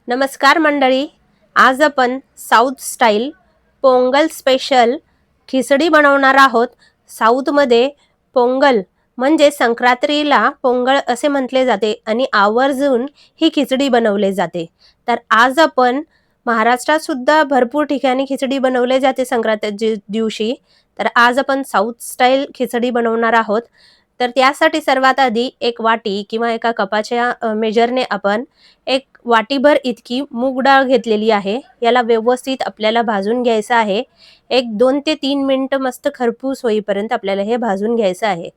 नमस्कार मंडळी. आज आपण साऊथ स्टाईल पोंगल स्पेशल खिचडी बनवणार आहोत. साऊथमध्ये पोंगल म्हणजे संक्रांतीला पोंगल असे म्हटले जाते आणि आवर्जून ही खिचडी बनवले जाते. तर आज आपण महाराष्ट्रात सुद्धा भरपूर ठिकाणी खिचडी बनवले जाते संक्रांती दिवशी. तर आज आपण साऊथ स्टाईल खिचडी बनवणार आहोत. तर त्यासाठी सर्वात आधी एक वाटी किंवा एका कपाच्या मेजरने आपण एक वाटीभर इतकी मूग डाळ घेतलेली आहे. याला व्यवस्थित आपल्याला भाजून घ्यायचं आहे. एक 2 ते 3 मिनिटं मस्त खरपूस होईपर्यंत आपल्याला हे भाजून घ्यायचं आहे.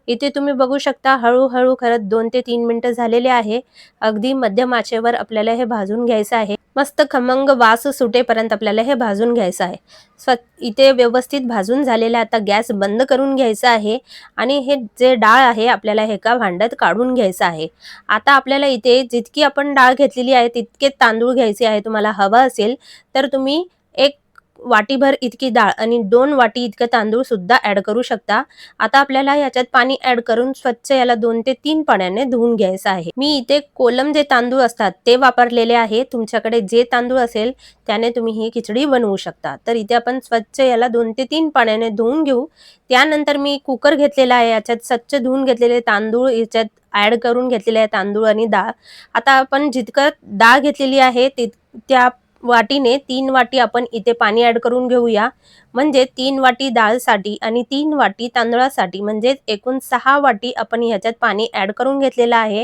इथे तुम्ही बघू शकता हळू-हळू खरंच 2 ते 3 मिनिटं झालेले आहे. अगदी मध्यम आचेवर आपल्याला हे भाजून घ्यायचं आहे. मस्त खमंग वास सुटेपर्यंत आपल्याला हे भाजून घ्यायचं आहे. इथे व्यवस्थित भाजून झालेलं आता गॅस बंद करून घ्यायचा आहे आणि हे जे डाळ आहे आपल्याला एका भांड्यात काढून घ्यायचं आहे. आता आपल्याला इथे जितकी आपण डाळ घेतलेली आहे तितके तांदूळ घ्यायचे आहे. तुम्हाला हवं असेल तर तुम्ही एक वाटीभर इतकी डाळ आणि 2 वाटी इतकं तांदूळ सुद्धा ॲड करू शकता. आता आपल्याला याच्यात पाणी ॲड करून स्वच्छ याला 2 ते 3 पाण्याने धुवून घ्यायचं आहे. मी इथे कोलम जे तांदूळ असतात ते वापरलेले आहे. तुमच्याकडे जे तांदूळ असेल त्याने तुम्ही ही खिचडी बनवू शकता. तर इथे आपण स्वच्छ याला 2 ते 3 पाण्याने धुवून घेऊ. त्यानंतर मी कुकर घेतलेला आहे. याच्यात स्वच्छ धुवून घेतलेले तांदूळ याच्यात ॲड करून घेतलेले आहे तांदूळ आणि डाळ. आता आपण जितकं डाळ घेतलेली आहे त्या वाटीने 3 वाटी आपण इथे पाणी ॲड करून घेऊया. म्हणजे 3 वाटी डाळसाठी आणि 3 वाटी तांदळासाठी म्हणजे एकूण 6 वाटी आपण ह्याच्यात पाणी ॲड करून घेतलेलं आहे.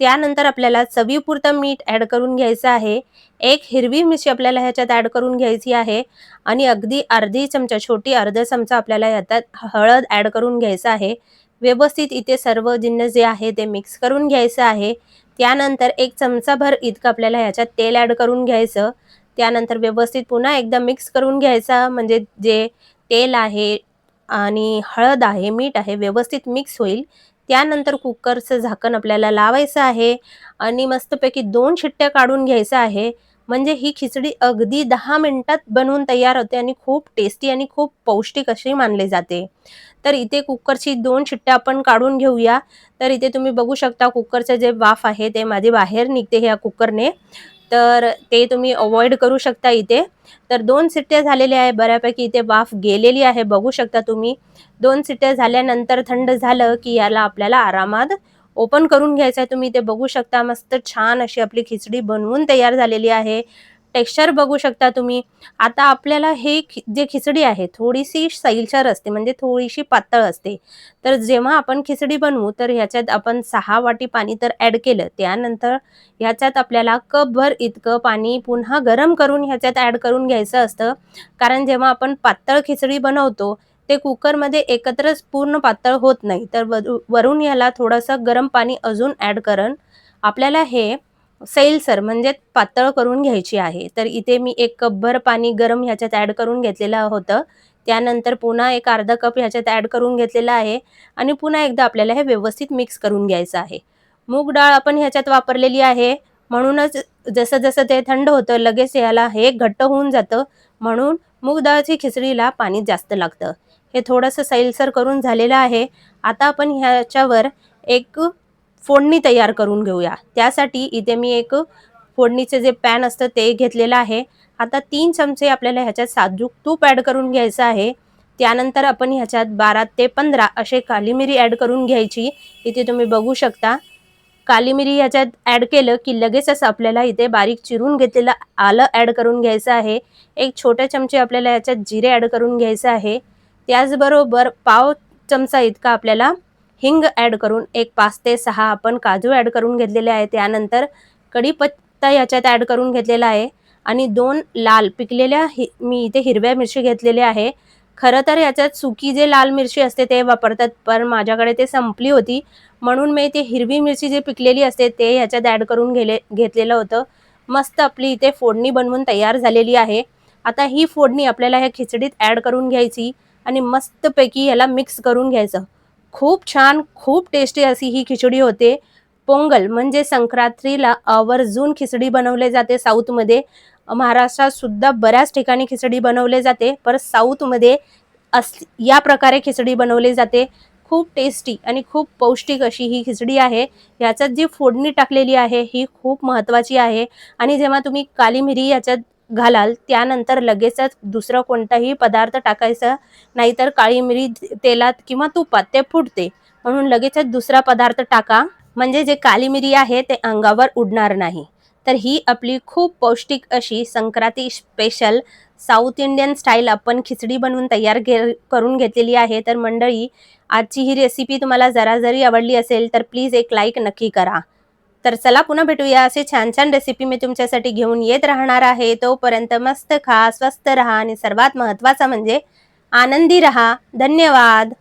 त्यानंतर आपल्याला चवीपुरतं मीठ ॲड करून घ्यायचं आहे. एक हिरवी मिरची आपल्याला ह्याच्यात ॲड करून घ्यायची आहे आणि अगदी अर्धी चमचा छोटी अर्धा चमचा आपल्याला ह्याच्यात हळद ॲड करून घ्यायचं आहे. व्यवस्थित इथे सर्व जिन्नस जे आहे ते मिक्स करून घ्यायचं आहे. त्यानंतर एक चमचाभर इतकं आपल्याला ह्याच्यात तेल ॲड करून घ्यायचं. त्यानंतर व्यवस्थित पुन्हा एकदा मिक्स करून घ्यायचा म्हणजे जे तेल आहे आणि हळद आहे, मीठ आहे व्यवस्थित मिक्स होईल. त्यानंतर कुकरचं झाकण आपल्याला लावायचं आहे आणि मस्तपैकी 2 शिट्ट्या काढून घ्यायचं आहे. म्हणजे ही खिचडी अगदी 10 मिनिटात बनवून तयार होते आणि खूप टेस्टी आणि खूप पौष्टिक अशी मानली जाते. तर इथे कुकरची 2 शिट्ट्या आपण काढून घेऊया. तर इथे तुम्ही बघू शकता कुकरचं जे वाफ आहे ते माझी बाहेर निघते ह्या कुकरने. तर ते तुम्ही अव्हॉइड करू शकता इथे. तर 2 शिट्ट्या झालेल्या आहे बऱ्यापैकी इथे वाफ गेलेली आहे बघू शकता तुम्ही. 2 शिट्ट्या झाल्यानंतर थंड झालं की याला आपल्याला आरामात ओपन करून घ्यायचं आहे. तुम्ही इथे बघू शकता मस्त छान अशी आपली खिचडी बनवून तयार झालेली आहे. टेक्स्चर बघू शकता तुम्ही. आता आपल्याला हे जे खिचडी आहे थोडीशी सैलसर असते म्हणजे थोडीशी पातळ असते. तर जेव्हा आपण खिचडी बनवू तर ह्याच्यात आपण 6 वाटी पाणी तर ॲड केलं. त्यानंतर ह्याच्यात आपल्याला कपभर इतकं पाणी पुन्हा गरम करून ह्याच्यात ॲड करून घ्यायचं असतं. कारण जेव्हा आपण पातळ खिचडी बनवतो ते कुकरमध्ये एकत्रच पूर्ण पातळ होत नाही. तर वरून ह्याला थोडंसं गरम पाणी अजून ॲड करून आपल्याला हे सैलसर म्हणजे पातळ करून घ्यायची आहे. तर इथे मी 1 कपभर पाणी गरम ह्याच्यात ॲड करून घेतलेलं होतं. त्यानंतर पुन्हा एक अर्धा कप ह्याच्यात ॲड करून घेतलेला आहे आणि पुन्हा एकदा आपल्याला हे व्यवस्थित मिक्स करून घ्यायचं आहे. मूग डाळ आपण ह्याच्यात वापरलेली आहे म्हणूनच जसं-जसं ते थंड होतं लगेच याला हे घट्ट होऊन जातं. म्हणून मूग डाळची खिचडीला पाणी जास्त लागतं. हे थोडंसं सैलसर करून झालेलं आहे. आता आपण ह्याच्यावर एक फोडणी तयार करून घेऊया. त्यासाठी इथे मी एक फोडणीचे जे पॅन असतं ते घेतलेलं आहे. आता 3 चमचे आपल्याला ह्याच्यात साजूक तूप ॲड करून घ्यायचं आहे. त्यानंतर आपण ह्याच्यात 12 ते 15 असे काली मिरी ॲड करून घ्यायची. इथे तुम्ही बघू शकता. काली मिरी ह्याच्यात ॲड केलं की लगेचच आपल्याला इथे बारीक चिरून घेतलेलं आलं ॲड करून घ्यायचं आहे. एक छोटे चमचे आपल्याला याच्यात जिरे ॲड करून घ्यायचं आहे. त्याचबरोबर पाव चमचा इतका आपल्याला हिंग ॲड करून एक 5 ते 6 आपण काजू ॲड करून घेतलेले आहे. त्यानंतर कढीपत्ता याच्यात ॲड करून घेतलेला आहे आणि 2 लाल पिकलेल्या मी इथे हिरव्या मिरची घेतलेल्या आहे. खरं तर याच्यात सुकी जे लाल मिरची असते ते वापरतात, पण माझ्याकडे ते संपली होती म्हणून मी ते हिरवी मिरची जी पिकलेली असते ते ह्याच्यात ॲड करून घेतलेलं होतं. मस्त आपली इथे फोडणी बनवून तयार झालेली आहे. आता ही फोडणी आपल्याला ह्या खिचडीत ॲड करून घ्यायची आणि मस्तपैकी याला मिक्स करून घ्यायचं. खूप छान, खूप टेस्टी अशी ही खिचडी होते. पोंगल म्हणजे संक्रांतीला आवर्जून खिचडी बनवली जाते साऊथमध्ये. महाराष्ट्रात सुद्धा बऱ्याच ठिकाणी खिचडी बनवली जाते, पण साऊथमध्ये या प्रकारे खिचडी बनवली जाते. खूप टेस्टी आणि खूप पौष्टिक अशी ही खिचडी आहे. याच्यात जी फोडणी टाकलेली आहे ही खूप महत्त्वाची आहे आणि जेव्हा तुम्ही काली मिरी याच्यात घालाल त्यानंतर लगेचच दुसरा कोणताही पदार्थ टाकायचा, नाहीतर काळी मिरी तेलात किंवा तुपात ते फुटते. म्हणून लगेचच दुसरा पदार्थ टाका, म्हणजे जे काली मिरी आहे ते अंगावर उडणार नाही. तर ही आपली खूप पौष्टिक अशी Sankranti special south Indian style आपण खिचडी बनवून तयार करून घेतलेली आहे. तर मंडळी, आजची ही रेसिपी तुम्हाला जरा जरी आवडली असेल तर प्लीज एक लाईक नक्की करा. तर चला पुन्हा भेटूया, असे छान छान रेसिपी मी तुमच्यासाठी घेऊन येत राहणार आहे. तोपर्यंत मस्त खा, स्वस्त रहा आणि सर्वात महत्त्वाचं म्हणजे आनंदी रहा. धन्यवाद.